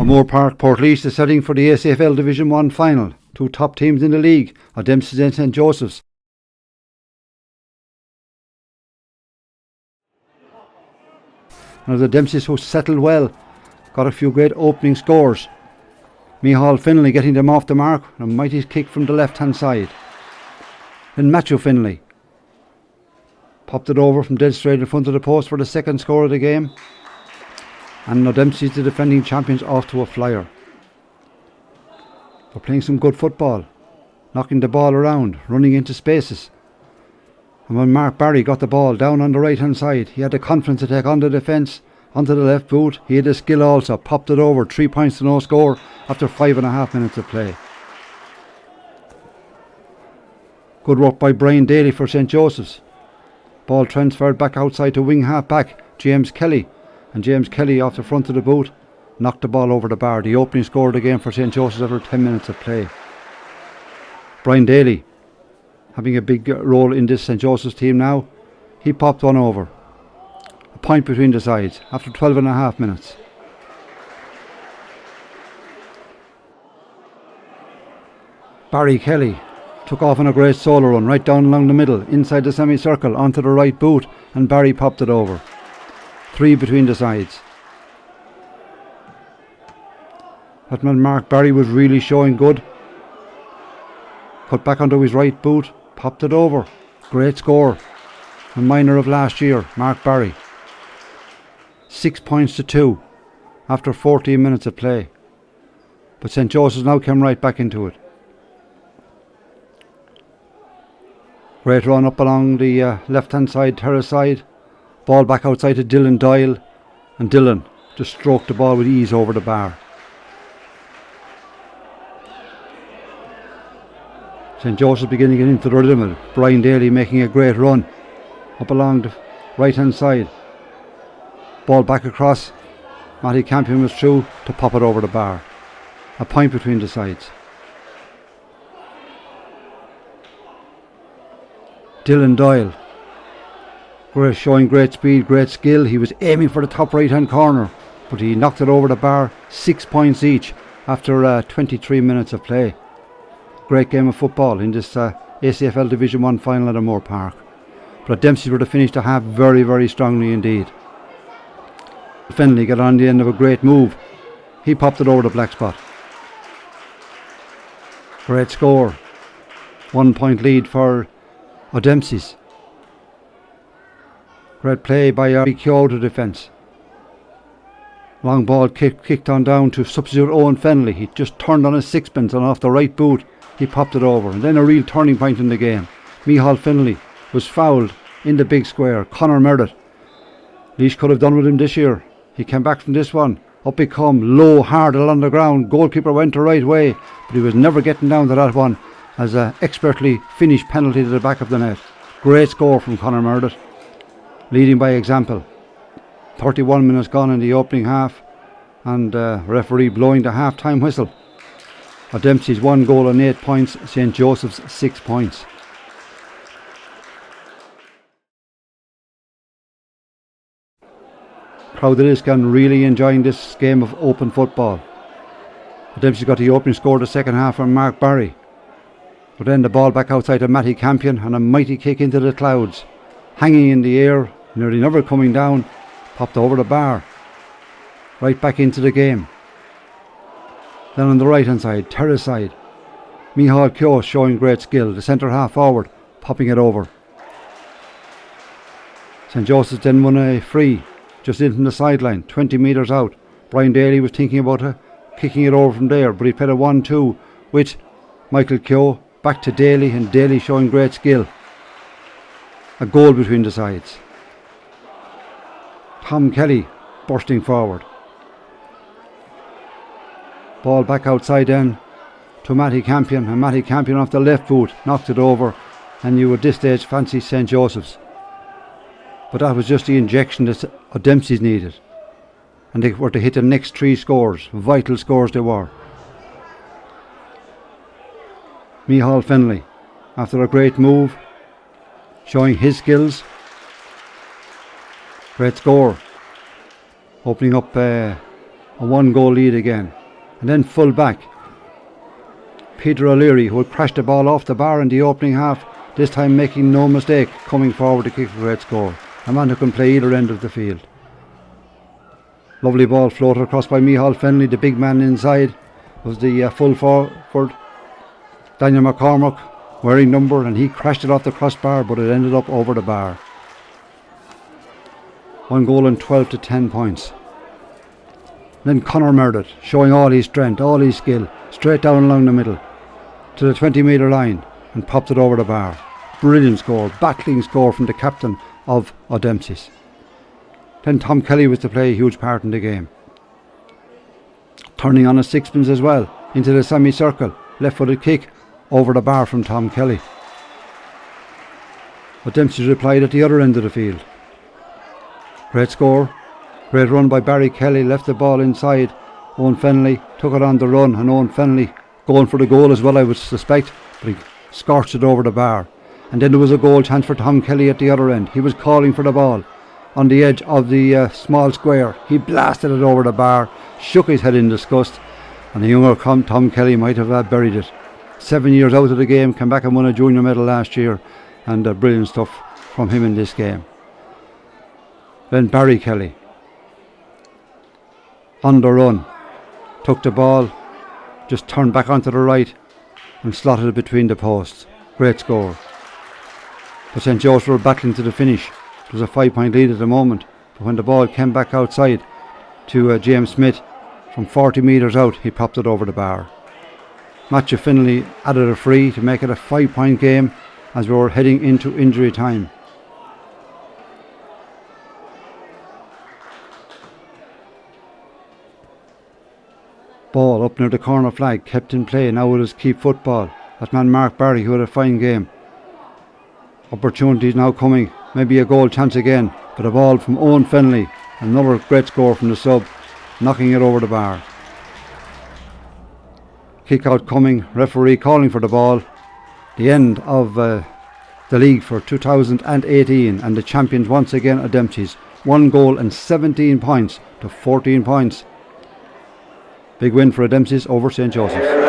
Moore Park, Portlaoise is setting for the ACFL Division 1 final. Two top teams in the league are Dempseys and St Joseph's. Now the Dempseys, who settled well, got a few great opening scores. Micheál Finlay getting them off the mark, and a mighty kick from the left hand side. Then Matthew Finlay popped it over from dead straight in front of the post for the second score of the game. And now Dempsey's, the defending champions, off to a flyer. They're playing some good football, knocking the ball around, running into spaces. And when Mark Barry got the ball down on the right hand side, he had the confidence to take on the defence, onto the left boot. He had the skill also, popped it over, 3 points to no score after 5.5 minutes of play. Good work by Brian Daly for St Joseph's. Ball transferred back outside to wing half back James Kelly, and James Kelly off the front of the boot knocked the ball over the bar. The opening score of the game for St Joseph's after 10 minutes of play. Brian Daly having a big role in this St Joseph's team now. He popped one over. A point between the sides after 12.5 minutes. Barry Kelly took off on a great solo run right down along the middle, inside the semicircle, onto the right boot, and Barry popped it over. 3 between the sides. That man Mark Barry was really showing good. Put back onto his right boot, popped it over. Great score. A minor of last year, Mark Barry. 6 points to 2 after 14 minutes of play. But St Joseph's now came right back into it. Great run up along the left hand side, terrace side. Ball back outside to Dylan Doyle, and Dylan just stroked the ball with ease over the bar. St Joseph's beginning to get into the rhythm of it. Brian Daly making a great run up along the right hand side. Ball back across. Matty Campion was through to pop it over the bar. A point between the sides. Dylan Doyle showing great speed, great skill. He was aiming for the top right hand corner, but he knocked it over the bar. 6 points each after 23 minutes of play. Great game of football in this ACFL Division 1 final at Moore Park. But Dempsey were to finish the half very, very strongly indeed. Finlay got on the end of a great move. He popped it over the black spot. Great score. 1 point lead for Dempseys. Great play by our Kyoto defence. Long ball kicked on down to substitute Owen Fennelly. He just turned on his sixpence, and off the right boot he popped it over. And then a real turning point in the game. Micheál Finlay was fouled in the big square. Conor Merritt, Laois could have done with him this year. He came back from this one. Up he come, low, hard along the ground. Goalkeeper went the right way, but he was never getting down to that one, as an expertly finished penalty to the back of the net. Great score from Conor Merritt, leading by example. 31 minutes gone in the opening half, and referee blowing the half-time whistle. Dempsey's 1 goal and 8 points, St Joseph's 6 points. Crowd of Liscan really enjoying this game of open football. Dempsey got the opening score of the second half from Mark Barry. But then the ball back outside to Matty Campion, and a mighty kick into the clouds. Hanging in the air, nearly never coming down, popped over the bar. Right back into the game. Then on the right hand side, terrace side, Micheál Kyo showing great skill. The centre half forward, popping it over. St Joseph's then won a free, just in from the sideline, 20 metres out. Brian Daly was thinking about kicking it over from there, but he played a 1-2 with Michael Kyo. Back to Daly, and Daly showing great skill. A goal between the sides. Tom Kelly bursting forward. Ball back outside then to Matty Campion, and Matty Campion off the left boot knocked it over, and you at this stage fancy St Joseph's. But that was just the injection that Dempsey's needed, and they were to hit the next 3 scores. Vital scores they were. Micheál Finlay, after a great move, showing his skills. Great score, opening up a 1 goal lead again. and then full back. Peter O'Leary, who had crashed the ball off the bar in the opening half, this time making no mistake, coming forward to kick a great score. A man who can play either end of the field. Lovely ball floated across by Micheál Fennelly, the big man inside. Was the full forward, Daniel McCormack, wearing number, and he crashed it off the crossbar, but it ended up over the bar. 1 goal and 12 to 10 points. Then Conor Meredith, showing all his strength, all his skill, straight down along the middle to the 20-metre line and popped it over the bar. Brilliant score, battling score from the captain of Dempseys. Then Tom Kelly was to play a huge part in the game. Turning on a sixpence as well, into the semicircle, left-footed kick over the bar from Tom Kelly. But Dempsey replied at the other end of the field. Great score, great run by Barry Kelly, left the ball inside. Owen Fennelly took it on the run, and Owen Fennelly going for the goal as well, I would suspect, but he scorched it over the bar. And then there was a goal chance for Tom Kelly at the other end. He was calling for the ball on the edge of the small square. He blasted it over the bar, shook his head in disgust, and the younger Tom Kelly might have buried it. 7 years out of the game, came back and won a junior medal last year, and brilliant stuff from him in this game. Then Barry Kelly, on the run, took the ball, just turned back onto the right and slotted it between the posts. Great score. But St. Joseph were battling to the finish. It was a 5-point lead at the moment, but when the ball came back outside to James Smith from 40 metres out, he popped it over the bar. Matthew Findlay added a free to make it a 5-point game as we were heading into injury time. Ball up near the corner flag, kept in play. Now it is keep football. That man Mark Barry, who had a fine game. Opportunities now coming, maybe a goal chance again, but a ball from Owen Fennelly, another great score from the sub, knocking it over the bar. Kick out coming, referee calling for the ball. The end of the league for 2018, and the champions once again are Dempseys. 1 goal and 17 points to 14 points. Big win for Dempseys over St. Joseph's.